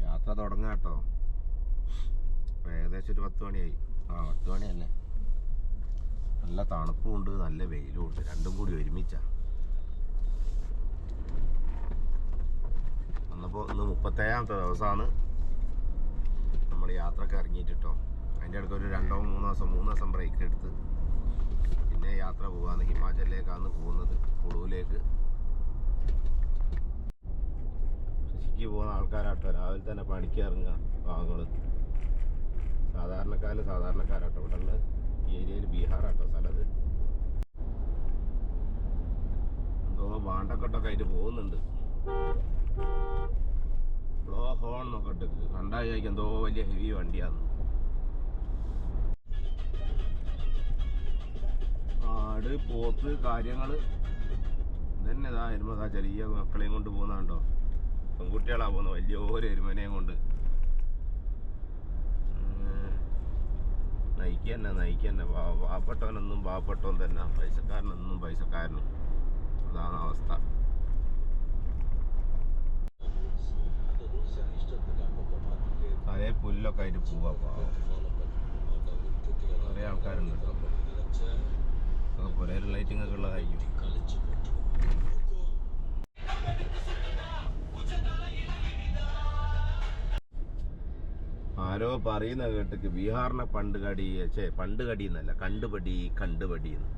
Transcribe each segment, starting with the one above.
യാത്ര തുടങ്ങാട്ടോ. ഏകദേശം ഒരു 10 മണിയായി. 10 മണി തന്നെ. നല്ല തണുപ്പും ഉണ്ട്, നല്ല വെയിലും ഉണ്ട്, രണ്ടും കൂടി ഒരുമിച്ചാ. വന്നപ്പോൾ ഇന്ന് 37ാമത്തെ ദിവസമാണ് നമ്മൾ യാത്രക്ക് ഇറങ്ങിയിട്ടോ. അതിൻ്റെ ഇടയ്ക്ക് ഒരു 3 ദിവസം ബ്രേക്ക് എടുത്ത് പിന്നെ യാത്ര പോകാന്ന്. ഹിമാചലിലേക്കാണ് പോകുന്നത്, കുളുവിലേക്ക്. കൃഷിക്ക് പോകുന്ന ആൾക്കാരാട്ടോ. രാവിലെ തന്നെ പണിക്ക് ഇറങ്ങുക ഭാഗങ്ങൾ. സാധാരണക്കാരാട്ടോ ഇവിടെ ഉള്ളത്. ഈ ഏരിയയിൽ ബീഹാറാട്ടോ സ്ഥലത്ത്. എന്തോ വാണ്ടക്കെട്ടൊക്കെ ആയിട്ട് പോകുന്നുണ്ട്. ബ്ലോ ഹോൺ എന്നൊക്കെ ഇട്ട് കണ്ടാ വിചാരിക്കും എന്തോ വലിയ ഹെവി വണ്ടിയാന്ന്. ആട്, പോത്ത്, കാര്യങ്ങൾ ഇതന്നെ. ഇതാ എരുമ ചെറിയ മക്കളെയും കൊണ്ട് പോകുന്നുണ്ടോ. പെൺകുട്ടികളാ പോകുന്നത്, വലിയൊരു എരുമനെയും കൊണ്ട്. നയിക്കന്നെ. പാവപ്പെട്ടവനൊന്നും പാവപ്പെട്ടവൻ തന്നെ, പൈസക്കാരനൊന്നും പൈസക്കാരനും. അതാണ് അവസ്ഥ. അതേ പുല്ലൊക്കെ ആയിട്ട് പോവാ. കുറേ ആൾക്കാരുണ്ട് കേട്ടോ. പുരയിൽ ലൈറ്റിങ്ങൊക്കെ ഉള്ളതായിരിക്കും. ആരോ പറയുന്ന കേട്ടിക്ക് ബീഹാറിനെ പണ്ട് കടി എന്നല്ല, കണ്ടുപടി എന്ന്.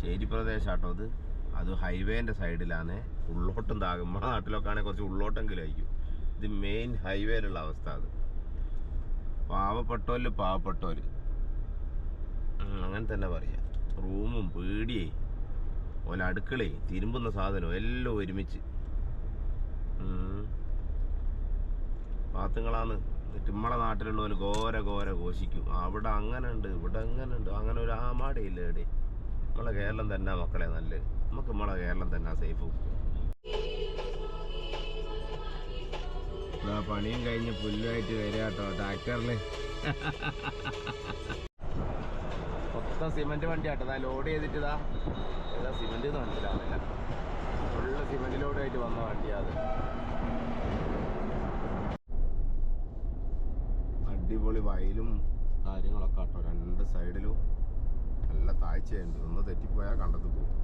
ചേരി പ്രദേശാട്ടോ അത്. അത് ഹൈവേൻ്റെ സൈഡിലാണ്. ഉള്ളോട്ടും നമ്മുടെ നാട്ടിലൊക്കെ ആണെങ്കിൽ കുറച്ച് ഉള്ളോട്ടെങ്കിലും ആയിരിക്കും. ഇത് മെയിൻ ഹൈവേയിലുള്ള അവസ്ഥ. അത് പാവപ്പെട്ടോല് അങ്ങനെ തന്നെ പറയാം. റൂമും പീടിയേ ഓല അടുക്കളയും തിരുമ്പുന്ന സാധനവും എല്ലാം ഒരുമിച്ച് പാത്തുങ്ങളാണ്. എന്നിട്ട് നമ്മളെ നാട്ടിലുള്ളവർ ഘോര ഘോഷിക്കും. അവിടെ അങ്ങനെ ഉണ്ട്, ഇവിടെ അങ്ങനെ ഉണ്ട്. അങ്ങനെ ഒരു ആമാടയില്ല ഇവിടെ. നമ്മളെ കേരളം തന്നെ മക്കളെ നല്ലത്. നമുക്ക് നമ്മളെ കേരളം തന്നെ സേഫ്. പണിയും കഴിഞ്ഞ് പുല്ലുമായിട്ട് വരിക കേട്ടോ ട്രാക്ടറിൽ. മൊത്തം സിമെന്റ് വണ്ടി ആട്ടോ. ലോഡ് ചെയ്തിട്ട് ഏതാ സിമെന്റ് എന്ന് മനസ്സിലാവുന്നില്ല. ഫുള്ള് സിമെന്റ് ലോഡായിട്ട് വന്ന വണ്ടിയാണ്. അടിപൊളി വയലും കാര്യങ്ങളൊക്കെ ആട്ടോ. 2 സൈഡിലും നല്ല താഴ്ചയുണ്ട്. ഒന്ന് തെറ്റിപ്പോയാൽ കണ്ടത് പോകും.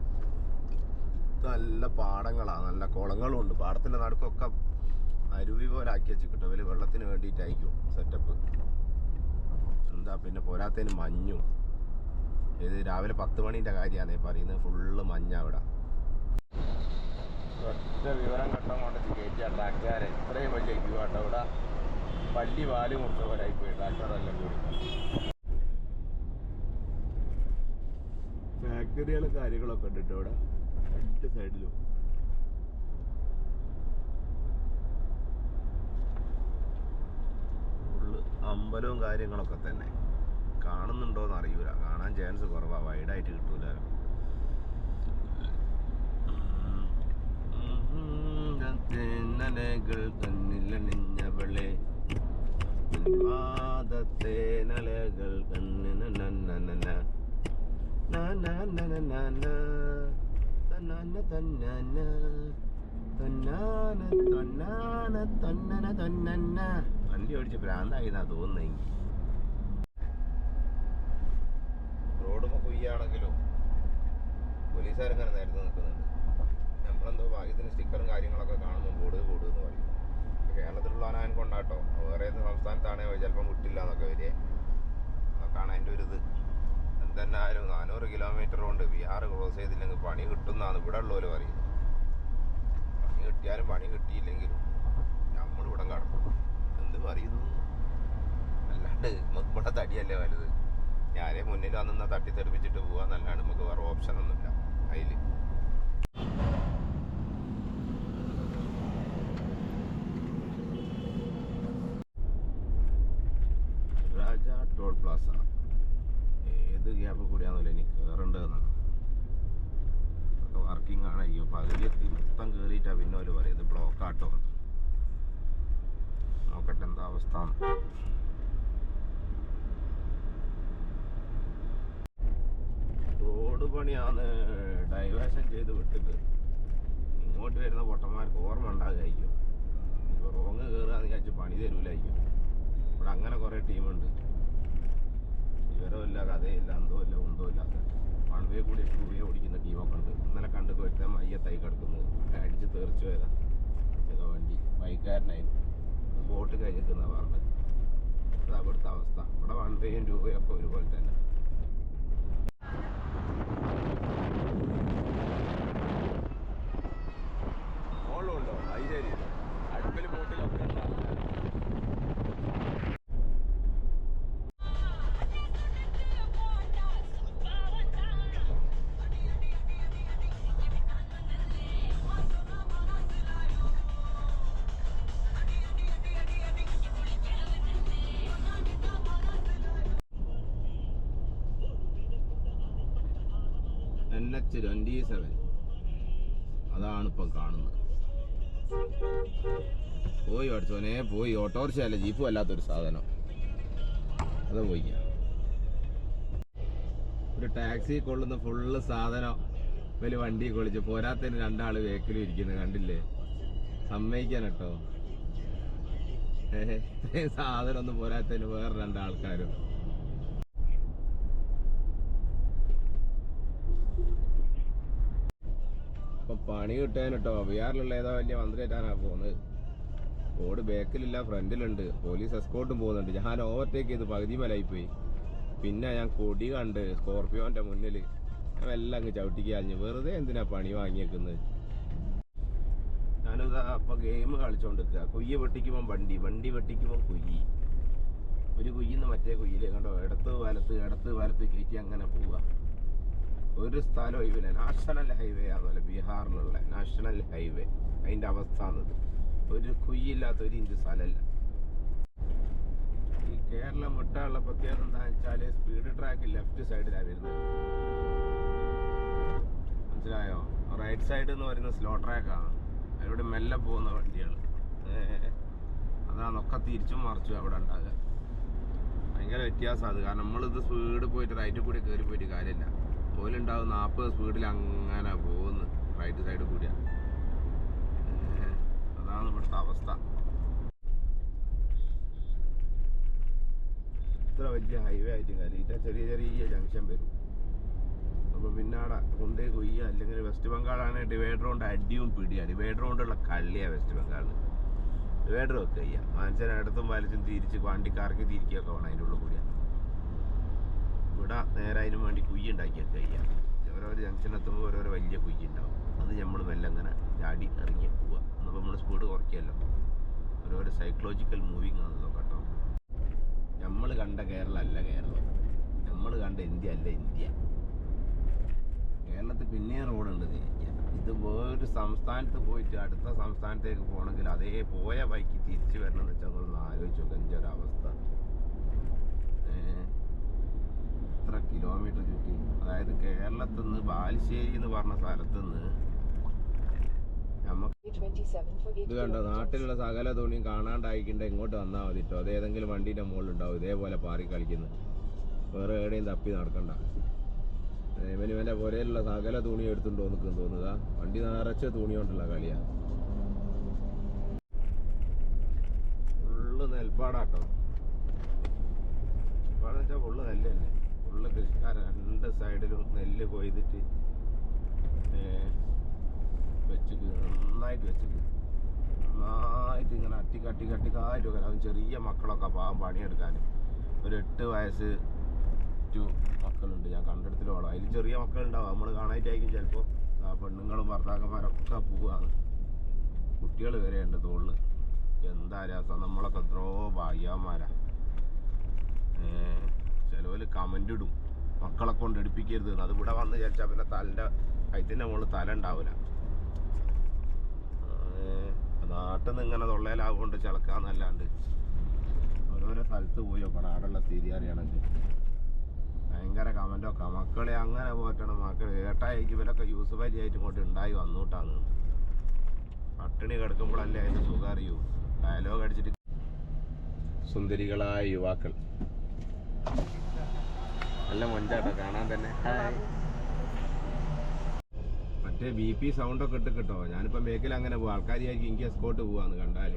നല്ല പാടങ്ങളാണ്, നല്ല കുളങ്ങളും ഉണ്ട്. പാടത്തിൻ്റെ നടുക്കൊക്കെ അരുവി പോലെ ആക്കി വെച്ചിട്ടോ. വലിയ വെള്ളത്തിന് വേണ്ടിയിട്ടായിരിക്കും സെറ്റപ്പ്. എന്താ പിന്നെ പോരാത്തതിന് മഞ്ഞും. ഇത് രാവിലെ 10 മണീൻ്റെ കാര്യമാണ് പറയുന്നത്. ഫുള്ള് മഞ്ഞ അവിടെ. ഒറ്റ വിവരം കെട്ടാൻ കൊണ്ട് കയറ്റിയ ട്രാക്ടറെ ഇത്രയും വലിയ ക്യൂ ആട്ടോ ഇവിടെ. പള്ളി പാല് കൊടുത്ത പോലെ ആയിപ്പോയി ട്രാക്ടറെല്ലാം കൂടി. ഫാക്ടറികളും കാര്യങ്ങളൊക്കെ ഉണ്ട് കേട്ടോ ഇവിടെ 2 സൈഡിലും. ഫുള്ള് അമ്പലവും കാര്യങ്ങളൊക്കെ തന്നെ. കാണുന്നുണ്ടോയെന്ന് അറിയൂല, കാണാൻ ചാൻസ് കുറവാണ്. വൈഡായിട്ട് കിട്ടൂല. തന്നിലണിഞ്ഞവളെ നലകൾ വണ്ടി ഓടിച്ച് ഭ്രാന്തായി എന്നാ തോന്നുന്നെങ്കിൽ. റോഡുമ്പോൾ കുയ്യാണെങ്കിലും പോലീസുകാരങ്ങനെ നേരത്തെ നിൽക്കുന്നുണ്ട്. നമ്മളെന്തോ ഭാഗ്യത്തിന് സ്റ്റിക്കറും കാര്യങ്ങളൊക്കെ കാണുന്നു. ബോർഡ് എന്ന് പറയും. കേരളത്തിലുള്ള അനായൻ കൊണ്ടാട്ടോ. വേറെ സംസ്ഥാനത്താണേ ചിലപ്പം വിട്ടില്ല എന്നൊക്കെ വരിക. അതൊക്കെയാണ് അതിൻ്റെ ഒരു ഇത്. എന്തെന്നെ ആയാലും 400 കിലോമീറ്റർ കൊണ്ട് ബീഹാർ ക്രോസ് ചെയ്തില്ലെങ്കിൽ പണി കിട്ടുന്നതാണ് ഇവിടെ ഉള്ളവർ പറയുന്നത്. പണി കിട്ടിയാലും പണി കിട്ടിയില്ലെങ്കിലും നമ്മളിവിടെ കടക്കും. എന്ത് പറയുന്നു അല്ലാണ്ട് നമുക്ക് ഇവിടെ തടിയല്ലേ വലുത്. ഞാനേ മുന്നിൽ വന്ന് തട്ടിത്തെറിപ്പിച്ചിട്ട് പോകാന്നല്ലാണ്ട് നമുക്ക് വേറെ ഓപ്ഷനൊന്നുമില്ല അതിൽ. രാജ ടോൾ പ്ലാസ. ഏത് ഗ്യാപ്പ് കൂടിയാണെന്നില്ല ഇനി കയറേണ്ടതെന്നാണ്. ഒക്കെ വർക്കിംഗ് ആണ്. അയ്യോ പകുതി എത്തി മൊത്തം കയറിയിട്ടാണ് പിന്നെ അവർ പറയും ഇത് ബ്ലോക്കാട്ടോ. നോക്കട്ടെ എന്താ അവസ്ഥ. റോഡ് പണിയാണ് ഡൈവേഷൻ ചെയ്ത് വിട്ടിട്ട്. അങ്ങോട്ട് വരുന്ന പൊട്ടന്മാർക്ക് ഓർമ്മ ഉണ്ടാകുമായിരിക്കും. ഇപ്പോൾ റോങ് കയറുകയെന്ന് വിചാരിച്ച് പണി തരൂലായിരിക്കും. ഇവിടെ അങ്ങനെ കുറേ ടീമുണ്ട്. വിവരമില്ല, കഥയില്ല, അന്തമില്ല, ഒന്നും ഇല്ലാത്ത 1 വേ കൂടി 2 വേ ഓടിക്കുന്ന ടീമൊക്കെ ഉണ്ട്. ഇന്നലെ കണ്ട് പോയിട്ട് മയ്യത്തായി കിടക്കുന്നത്, അടിച്ച് തെറിച്ചു പോയതാ ഏതോ വണ്ടി. ബൈക്കാരനായിരുന്നു, ബോട്ട് കഴിഞ്ഞിരിക്കുന്ന പറഞ്ഞത്. അത് അവിടുത്തെ അവസ്ഥ. ഇവിടെ 1 വേയും 2 വേയും ഒക്കെ ഒരുപോലെ തന്നെ. മോളുണ്ടോ? അത് ശരി, അടുപ്പിൽ ബോട്ടിലൊക്കെ ഉണ്ടാവും. NH27 അതാണ് ഇപ്പം കാണുന്നത്. പോയി പഠിച്ചോനെ പോയി. ഓട്ടോറിക്ഷ അല്ല, ജീപ്പും അല്ലാത്തൊരു സാധനം അത് പോയി. ഒരു ടാക്സി കൊള്ളുന്ന ഫുള്ള് സാധനം വലിയ വണ്ടി കൊളിച്ച് പോരാത്തതിന് 2 ആള് വേക്കിലും ഇരിക്കുന്നത് കണ്ടില്ലേ? സമ്മതിക്കാൻ കേട്ടോ, സാധനം ഒന്നും പോരാത്തതിന് വേറെ 2 ആൾക്കാരും. ഇപ്പൊ പണി കിട്ടാൻ കേട്ടോ. ബീഹാറിലുള്ള ഏതോ വലിയ മന്ത്രിയായിട്ടാണ് പോകുന്നത്. റോഡ് ബാക്കിലില്ല, ഫ്രണ്ടിലുണ്ട്. പോലീസ് എസ്കോർട്ടും പോകുന്നുണ്ട്. ഞാൻ ഓവർടേക്ക് ചെയ്ത് പകുതി മലയിപ്പോയി. പിന്നെ ഞാൻ കൊടി കണ്ട് സ്കോർപ്പിയോന്റെ മുന്നിൽ ഞാൻ എല്ലാം അങ്ങ് ചവിട്ടിക്ക് കഴിഞ്ഞു. വെറുതെ എന്തിനാ പണി വാങ്ങിയേക്കുന്നത്? ഞാനിതാ അപ്പൊ ഗെയിം കളിച്ചോണ്ടിരിക്കുക. കുയ്യ് വെട്ടിക്കുമ്പോൾ വണ്ടി, വണ്ടി വെട്ടിക്കുമ്പോൾ കുയ്യ്. ഒരു കുയ്യിന്ന് മറ്റേ കുയ്യിലേ കണ്ടോ, ഇടത്ത് വലത്ത് കയറ്റി അങ്ങനെ പോവുക. ഒരു സ്ഥലം ഒഴിവില്ല. നാഷണൽ ഹൈവേ ആണല്ലോ ബീഹാറിലുള്ള നാഷണൽ ഹൈവേ. അതിൻ്റെ അവസ്ഥ എന്നത് ഒരു കുയ്യില്ലാത്ത 1 ഇഞ്ച് സ്ഥലമല്ല. ഈ കേരളം വിട്ടാനുള്ള പ്രത്യേകത എന്താണെന്ന് വെച്ചാൽ സ്പീഡ് ട്രാക്ക് ലെഫ്റ്റ് സൈഡിലാണ് വരുന്നത്. മനസ്സിലായോ? റൈറ്റ് സൈഡ് എന്ന് പറയുന്നത് സ്ലോ ട്രാക്കാണ്. അതിലൂടെ മെല്ലെ പോകുന്ന വണ്ടികൾ. അതാണൊക്കെ തിരിച്ചും മറിച്ചും അവിടെ ഉണ്ടാകുക. ഭയങ്കര വ്യത്യാസമാണ് അത്. കാരണം നമ്മളിത് സ്പീഡ് പോയിട്ട് റൈറ്റിൽ കൂടി കയറി പോയിട്ട് കാര്യമില്ല. പോലുണ്ടാവും 40 സ്പീഡിൽ അങ്ങനെ പോകുന്നു റൈറ്റ് സൈഡ് കൂടിയാണ്. അതാണ് ഇവിടുത്തെ അവസ്ഥ. ഇത്ര വലിയ ഹൈവേ ആയിട്ടും കാര്യമില്ല. ചെറിയ ചെറിയ ജംഗ്ഷൻ വരും. അപ്പോൾ പിന്നെ അവിടെ കൊണ്ടേ കൊയ്യുക. അല്ലെങ്കിൽ വെസ്റ്റ് ബംഗാളാണ് ഡിവൈഡർ കൊണ്ട് അടിയും പിടിയാണ്. ഡിവൈഡർ കൊണ്ടുള്ള കള്ളിയാണ് വെസ്റ്റ് ബംഗാളിൽ. ഡിവൈഡർ ഒക്കെ ചെയ്യുക. മനുഷ്യനെ ഇടത്തും വലച്ചും തിരിച്ച് വണ്ടിക്കാർക്ക് തിരിക്കുകയൊക്കെ വേണം അതിൻ്റെ ഉള്ളിൽ കൂടിയാണ്. ഇവിടെ നേരെ അതിന് വേണ്ടി കുയ്യുണ്ടാക്കിയൊക്കെ ചെയ്യാം. ഓരോരോ ജംഗ്ഷനെത്തുമ്പോൾ ഓരോരോ വലിയ കുയ്യുണ്ടാവും. അത് നമ്മൾ മെല്ലെ അങ്ങനെ ചാടി ഇറങ്ങി പോവുക. എന്നപ്പോൾ നമ്മൾ സ്പീഡ് കുറയ്ക്കുമല്ലോ. ഓരോരോ സൈക്കോളജിക്കൽ മൂവിങ് ആണ് ഇതൊക്കെ കേട്ടോ. നമ്മൾ കണ്ട കേരളം അല്ല കേരളം. നമ്മൾ കണ്ട ഇന്ത്യ അല്ല ഇന്ത്യ. കേരളത്തിൽ പിന്നെയും റോഡുണ്ട് തിരിക്കാൻ. ഇത് വേറൊരു സംസ്ഥാനത്ത് പോയിട്ട് അടുത്ത സംസ്ഥാനത്തേക്ക് പോകണമെങ്കിൽ അതേ പോയ ബൈക്ക് തിരിച്ചു വരണമെന്ന് വെച്ചാൽ നമ്മളൊന്ന് ആലോചിച്ച് നോക്കുക. എൻ്റെ ഒരവസ്ഥ. എത്ര കിലോമീറ്റർ ചുറ്റി. അതായത് കേരളത്തിൽ നിന്ന് ബാലുശ്ശേരി എന്ന് പറഞ്ഞ സ്ഥലത്ത് നിന്ന് നമുക്ക് ഇത് കണ്ടോ, നാട്ടിലുള്ള സകല തുണിയും കാണാണ്ടായിക്കിണ്ട ഇങ്ങോട്ട് വന്നാൽ മതി കേട്ടോ. അത് ഏതെങ്കിലും വണ്ടീൻ്റെ മുകളിലുണ്ടാവും ഇതേപോലെ പാറി കളിക്കുന്നത്. വേറെ എവിടെയും തപ്പി നടക്കണ്ട. ഇവൻ്റെ പുരയിലുള്ള സകല തുണി എടുത്തുണ്ടോ നിൽക്കുന്നു തോന്നുക. വണ്ടി നിറച്ച തുണി കൊണ്ടുള്ള കളിയാണ്. ഫുള്ള് നെൽപ്പാടാട്ടോ. നെൽപ്പാടെന്ന് വെച്ചാൽ ഫുള്ള് നെല്ല് തന്നെ. ഫുള്ള് കൃഷിക്കാരൻ 2 സൈഡിലും നെല്ല് കൊയ്തിട്ട് വെച്ചിട്ട് നന്നായിട്ട് ഇങ്ങനെ അട്ടിക്കായിട്ട് വെക്കാൻ. അതും ചെറിയ മക്കളൊക്കെ പാവം പണിയെടുക്കാൻ. ഒരു 8 വയസ്സ് മക്കളുണ്ട് ഞാൻ കണ്ടെടുത്തിലോളം. അതിൽ ചെറിയ മക്കളുണ്ടാവും, നമ്മൾ കാണാനായിട്ടായിരിക്കും ചിലപ്പോൾ. ആ പെണ്ണുങ്ങളും ഭർത്താക്കന്മാരൊക്കെ പോവുകയാണ്. കുട്ടികൾ വരെ ഉണ്ട് തോളിൽ. എന്താ രസം. നമ്മളൊക്കെ എത്രയോ ഭാഗ്യവാന്മാരാ. ചിലവർ കമൻ്റ് ഇടും മക്കളെ കൊണ്ട് എടുപ്പിക്കരുത്. അത് ഇവിടെ വന്ന് വിചാരിച്ചാൽ പിന്നെ കയത്തിൻ്റെ മുകളിൽ തല ഉണ്ടാവില്ല. നാട്ടിൽ നിന്ന് ഇങ്ങനെ തൊള്ളയിലാവുകൊണ്ട് ചിലക്കാന്നല്ലാണ്ട് ഓരോരോ സ്ഥലത്ത് പോയി നോക്കണം ആടുള്ള സ്ഥിതി അറിയണമെങ്കിൽ. ഭയങ്കര കമൻ്റൊക്കെ. മക്കളെ അങ്ങനെ പോറ്റണം. മക്കൾ ഏട്ടായിരിക്കും ഇവരൊക്കെ യൂസഫ് അലി ആയിട്ട് ഇങ്ങോട്ട് ഉണ്ടായി വന്നൂട്ടാണ്. പട്ടിണി കിടക്കുമ്പോഴല്ലേ അതിൻ്റെ സുഖം അറിയൂ. ഡയലോഗ് അടിച്ചിട്ട് സുന്ദരികളായ യുവാക്കൾ. നല്ല മൊഞ്ചാട്ടോ കാണാൻ തന്നെ. മറ്റേ BP സൗണ്ടൊക്കെ ഇട്ട് കിട്ടോ. ഞാനിപ്പം ബേക്കിൽ അങ്ങനെ പോകും. ആൾക്കാരായിരിക്കും എനിക്ക് എസ്കോട്ട് പോവാന്ന് കണ്ടാൽ.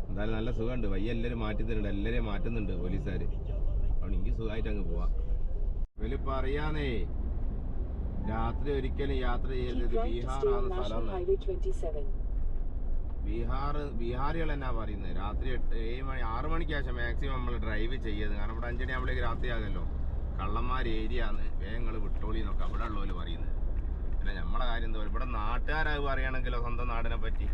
എന്തായാലും നല്ല സുഖമുണ്ട്. വയ്യ എല്ലാവരും മാറ്റി തരുന്നുണ്ട്, എല്ലാവരെയും മാറ്റുന്നുണ്ട് പോലീസുകാർ. അതുകൊണ്ട് എനിക്ക് സുഖമായിട്ട് അങ്ങ് പോവാം. ഇവലിപ്പോൾ അറിയാന്നേ, രാത്രി ഒരിക്കലും യാത്ര ചെയ്തത് ബീഹാറാണ് സ്ഥലം. ബീഹാറികൾ എന്നാ പറയുന്നത്, രാത്രി 7 മണി 6 മണിക്ക് ശേഷം മാക്സിമം നമ്മൾ ഡ്രൈവ് ചെയ്യത്. കാരണം ഇവിടെ 5 മണിയാകുമ്പോഴേക്ക് രാത്രിയാകല്ലോ. കള്ളന്മാർ ഏരിയ ആണ്, വേഗങ്ങൾ വിട്ടോളി എന്നൊക്കെ അവിടെ ഉള്ളവർ പറയുന്നത്. പിന്നെ നമ്മളെ കാര്യം എന്താ പറയുക, ഇവിടെ നാട്ടുകാരായി പറയുകയാണെങ്കിലോ സ്വന്തം നാടിനെ പറ്റി,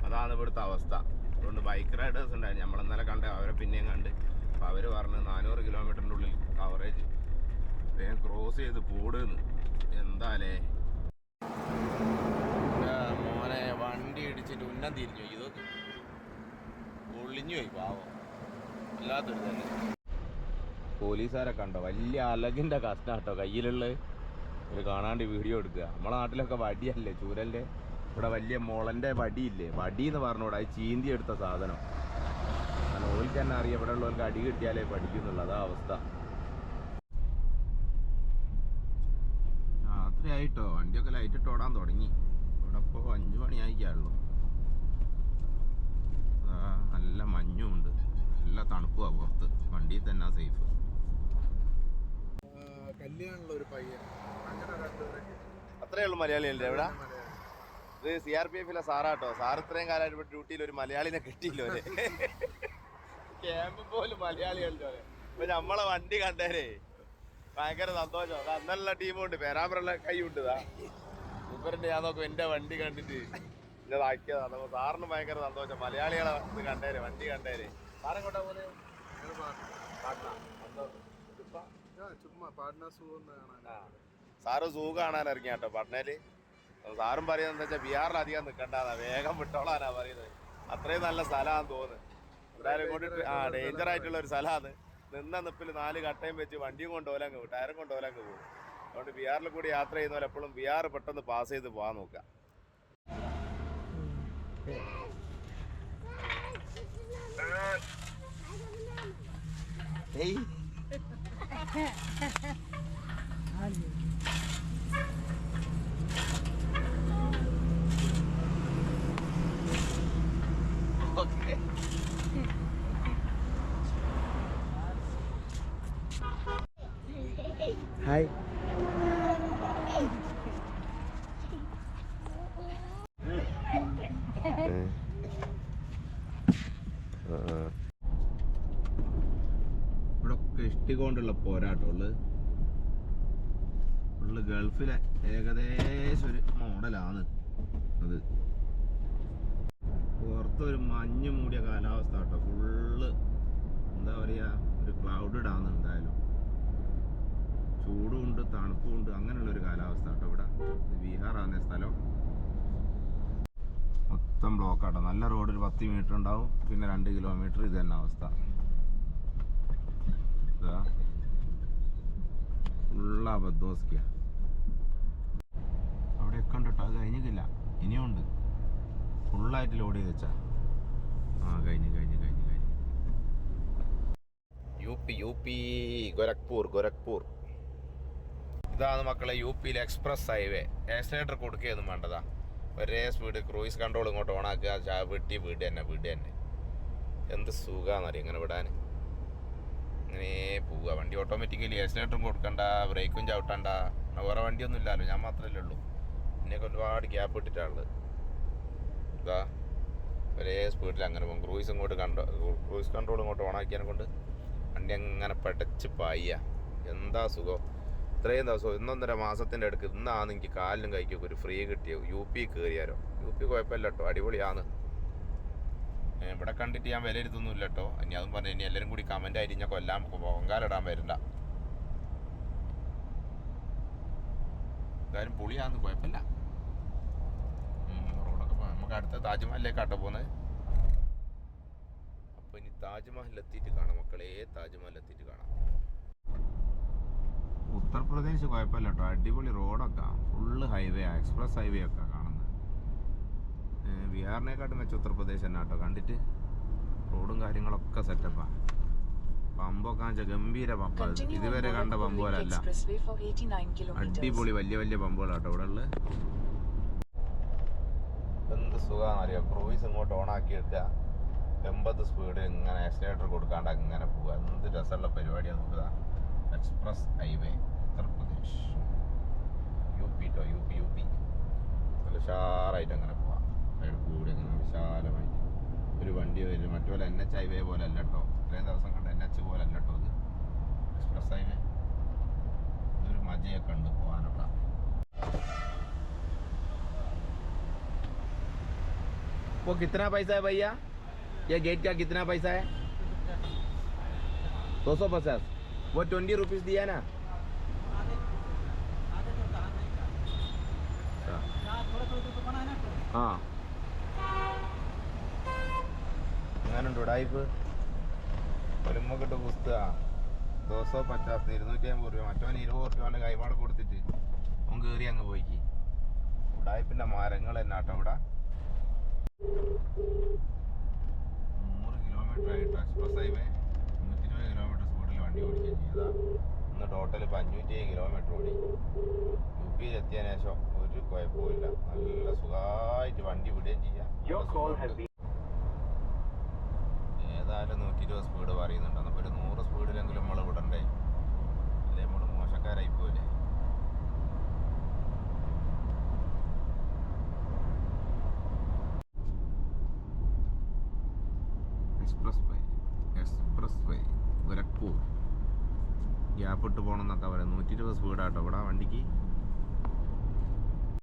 അതാണ് ഇവിടുത്തെ അവസ്ഥ. അതുകൊണ്ട് ബൈക്ക് റൈഡേഴ്സ് ഉണ്ടായിരുന്നു, നമ്മളിന്നലെ കണ്ട് അവരെ പിന്നെയും കണ്ട്. അപ്പോൾ അവർ പറഞ്ഞ് 400 കിലോമീറ്ററിൻ്റെ ഉള്ളിൽ കവറേജ്, വേഗം ക്രോസ് ചെയ്ത് പോടുന്ന്. എന്താലേ മോനെ, വണ്ടി ഇടിച്ചിട്ട് ഉന്നം തിരിഞ്ഞു. ഇത് ഒളിഞ്ഞു പോയി പാവം, അല്ലാത്തൊരു തന്നെ. പോലീസുകാരെ കണ്ടോ, വലിയ അലകിൻ്റെ കഷ്ടാട്ടോ കയ്യിലുള്ള. ഒരു കാണാണ്ട് വീഡിയോ എടുക്കുക. നമ്മളെ നാട്ടിലൊക്കെ വടിയല്ലേ ചൂരലിൻ്റെ, ഇവിടെ വലിയ മുളൻ്റെ വടിയില്ലേ, വടി എന്ന് പറഞ്ഞോട് അത് ചീന്തി എടുത്ത സാധനം. കാരണം ഓൾക്ക് തന്നെ അറിയാം ഇവിടെ ഉള്ളവർക്ക് അടി കിട്ടിയാലേ പഠിക്കുന്നുള്ളൂ, അതാ അവസ്ഥ. രാത്രി ആയിട്ടോ, വണ്ടിയൊക്കെ ലൈറ്റിട്ട് ഓടാൻ തുടങ്ങി. ഇവിടെ ഇപ്പോൾ 5 മണിയായിക്കാളുള്ളൂ. നല്ല മഞ്ഞും ഉണ്ട്, നല്ല തണുപ്പുമാണ് പുറത്ത്. വണ്ടിയിൽ തന്നെ സേഫ്. കല്യാണുള്ള ഒരു പയ്യൻ, അത്രേ ഉള്ളൂ മലയാളികളുടെ ഇവിടെ. ഇത് CRPF സാറാട്ടോ. സാർ ഇത്രയും കാലമായിട്ട് ഇവിടെ ഡ്യൂട്ടിയിൽ ഒരു മലയാളിനെ കിട്ടിയില്ലോ. ക്യാമ്പ് പോലും മലയാളികളുടെ. ഇപ്പൊ നമ്മളെ വണ്ടി കണ്ടേരേ ഭയങ്കര സന്തോഷം. അത് അന്നുള്ള ടീമുണ്ട്, പേരാമ്പ്രള്ള കൈയുണ്ട്. സൂപ്പറിന്റെ ഞാൻ നോക്കും എന്റെ വണ്ടി കണ്ടിട്ട് ഇതാക്കിയതാണ്. അപ്പൊ സാറിന് ഭയങ്കര സന്തോഷം, മലയാളികളെ ഇത് കണ്ടേരെ, വണ്ടി കണ്ടേരെ. സാറെങ്ങോട്ടാ പോകുന്നത്? സാറ് സൂ കാണാൻ ഇറങ്ങിയ കേട്ടോ പട്നയില്. സാറും പറയുന്നത് എന്താ വെച്ചാൽ ബീഹാറിൽ അധികം നിൽക്കണ്ടാന്നാ, വേഗം വിട്ടോളാനാ പറയുന്നത്. അത്രയും നല്ല സ്ഥലമാണെന്ന് തോന്നുന്നു. എന്തായാലും കൊണ്ട് ഡേഞ്ചർ ആയിട്ടുള്ള ഒരു സ്ഥലമാണ്. നിന്ന നിപ്പിൽ 4 കട്ടയും വെച്ച് വണ്ടിയും കൊണ്ടുപോലങ്ങ് പോകും, ടയറും കൊണ്ടുപോലങ്ങ് പോകും. അതുകൊണ്ട് ബീഹാറിൽ കൂടി യാത്ര ചെയ്യുന്ന പോലെ എപ്പോഴും ബീഹാർ പെട്ടെന്ന് പാസ് ചെയ്ത് പോകാൻ നോക്കാം. ഹായ്. ഇവിടൊക്കെ ഇഷ്ടികൊണ്ടുള്ള പോരാട്ടമുള്ളത്. ഫുള്ള് ഗൾഫിലെ ഏകദേശം ഒരു മോഡലാണ് അത്. പുറത്തൊരു മഞ്ഞ് മൂടിയ കാലാവസ്ഥ കേട്ടോ. ഫുള്ള് എന്താ പറയുക, ഒരു ക്ലൗഡഡ് ആണ്. എന്തായാലും ചൂടുമുണ്ട് തണുപ്പുമുണ്ട്, അങ്ങനെയുള്ളൊരു കാലാവസ്ഥ കേട്ടോ ഇവിടെ. ബീഹാറാണ് സ്ഥലം. മൊത്തം ബ്ലോക്കാട്ടോ. നല്ല റോഡ് ഒരു 10 മീറ്റർ ഉണ്ടാവും, പിന്നെ 2 കിലോമീറ്റർ ഇത് തന്നെ അവസ്ഥ. ഇതാ ഫുള്ള ബദ്ദോസ്കിയ. അവിടെയൊക്കെ ഉണ്ട് കേട്ടോ, അത് കഴിഞ്ഞിട്ടില്ല, ഇനിയുണ്ട്. ഫുള്ളായിട്ട് ലോഡ് ചെയ്ത് വെച്ചാ കഴിഞ്ഞ് UP ഗോരഖ്പൂർ. ഇതാണ് മക്കളെ UPയിലെ എക്സ്പ്രസ് ഹൈവേ. ആക്സിലേറ്റർ കൊടുക്കുകയൊന്നും വേണ്ടതാ, ഒരേ സ്പീഡ്. ക്രൂയിസ് കൺട്രോൾ ഇങ്ങോട്ട് ഓണാക്കുക, വെട്ടി വീട് തന്നെ. എന്ത് സുഖമാണെന്നറിയാം ഇങ്ങനെ വിടാൻ. ഇങ്ങനെ പോവുക വണ്ടി ഓട്ടോമാറ്റിക്കലി. ആക്സിലേറ്ററും കൊടുക്കണ്ട, ബ്രേക്കും ചവിട്ടണ്ട. വേറെ വണ്ടിയൊന്നും ഇല്ലല്ലോ, ഞാൻ മാത്രമല്ലേ ഉള്ളൂ. എന്നെയൊക്കെ ഒരുപാട് ഗ്യാപ്പ് ഇട്ടിട്ടാണുള്ളത്. ഇതാ ഒരേ സ്പീഡിൽ അങ്ങനെ പോകും. ക്രൂയിസ് കൺട്രോൾ ഇങ്ങോട്ട് ഓണാക്കിയതിനെ കൊണ്ട് വണ്ടി അങ്ങനെ പടച്ച് പായ്യ. എന്താ സുഖം. ഇത്രയും ദിവസം 1.5 മാസത്തിൻ്റെ അടുക്ക് ഇന്നാണ് എനിക്ക് കാലിനും കൈക്കൊക്കെ ഒരു ഫ്രീ കിട്ടിയത്. UP കയറിയാലോ. UP കുഴപ്പമില്ല കേട്ടോ, അടിപൊളിയാണ്. ഇവിടെ കണ്ടിട്ട് ഞാൻ വിലയിരുത്തൊന്നുമില്ല കേട്ടോ. ഇനി അതും പറഞ്ഞു, ഇനി എല്ലാവരും കൂടി കമൻ്റ് ആയിട്ട് ഞാൻ കൊല്ലാൻ പൊങ്കാലിടാൻ വരണ്ട. എന്തായാലും പൊളിയാന്ന്, കുഴപ്പമില്ല. റോഡൊക്കെ നമുക്ക് അടുത്ത താജ്മഹലിലേക്കാട്ടോ പോകുന്നത്. അപ്പോൾ ഇനി താജ്മഹലിലെത്തിയിട്ട് കാണാം മക്കളെ, താജ്മഹലിലെത്തിയിട്ട് കാണാം. ഉത്തർപ്രദേശ് കുഴപ്പമില്ല കേട്ടോ, അടിപൊളി റോഡൊക്കെ, ഫുള്ള് ഹൈവേ, എക്സ്പ്രസ് ഹൈവേ ഒക്കെ കാണുന്നത്. ബീഹാറിനെക്കാട്ടും വെച്ച് ഉത്തർപ്രദേശ് തന്നെ കേട്ടോ കണ്ടിട്ട്. റോഡും കാര്യങ്ങളൊക്കെ സെറ്റപ്പാണ്. പമ്പൊക്കെ വെച്ചാൽ ഗംഭീര പമ്പ്. ഇതുവരെ കണ്ട പമ്പ് പോലെ അല്ല, അടിപൊളി വലിയ വലിയ പമ്പുകളാട്ടോ ഇവിടെ ഉള്ളത്. എന്ത് സുഖമാണെന്നറിയാം. ക്രൂയിസ് ഇങ്ങോട്ട് ഓണാക്കി വെക്കുക, 80 സ്പീഡ് ഇങ്ങനെ ആക്സിലേറ്റർ കൊടുക്കാണ്ട് അങ്ങനെ പോവുക. എന്ത് രസമുള്ള പരിപാടിയാണ് നോക്കുക. എക്സ്പ്രസ് ഹൈവേ ഉത്തർപ്രദേശ്, UP കേട്ടോ, UP നല്ല ഉഷാറായിട്ട് അങ്ങനെ പോവാം. സൈഡ് കൂടി അങ്ങനെ വിശാലമായിട്ട് ഒരു വണ്ടി വരും. മറ്റുപോലെ NH ഹൈവേ പോലെ അല്ല കേട്ടോ, ഇത്രയും ദിവസം കണ്ട NH പോലെ അല്ല കേട്ടോ ഇത് എക്സ്പ്രസ് ഹൈവേ. ഇതൊരു മജയൊക്കെ ഉണ്ട് പോകാനൊക്കെ. वो कितना पैसा है भैया? ये गेट का कितना पैसा है? 250. वो 20 रुपीज दिया ना? हाँ അങ്ങനുണ്ട് ഉടായിപ്പ്. ഒരുമ്മക്കിട്ട് പുസ്തക 250, 250 രൂപ. മറ്റവന് 20 രൂപ കൈമാട് കൊടുത്തിട്ട് അവൻ കയറി അങ്ങ് പോയിക്ക്. ഉടായിപ്പിന്റെ മരങ്ങൾ തന്നെ ആട്ടോ ഇവിടെ. 100 കിലോമീറ്റർ ആയിട്ട് എക്സ്പ്രസ് ഹൈവേ 120 കിലോമീറ്റർ സ്പീഡിൽ വണ്ടി ഓടിക്കുകയും ചെയ്താ. ഇന്ന് ടോട്ടൽ 507 കിലോമീറ്റർ ഓടി. UP എത്തിയതിനു ശേഷം ഒരു കുഴപ്പമില്ല, നല്ല സുഖമായിട്ട് വണ്ടി വിടുകയും ചെയ്യാം. ഏതായാലും 120 സ്പീഡ് പറയുന്നുണ്ട്. അപ്പോൾ ഒരു 100 സ്പീഡിലെങ്കിലും നമ്മൾ വിടണ്ടേ, അല്ലേ നമ്മൾ മോശക്കാരായി പോയില്ലേ. എക്സ്പ്രസ് വേ ഗോരഖ്പൂർ ഗ്യാപ്പ് ഇട്ട് പോകണം എന്നൊക്കെ പറയാം. 120 സ്പീഡാട്ടോ ഇവിടെ വണ്ടിക്ക്.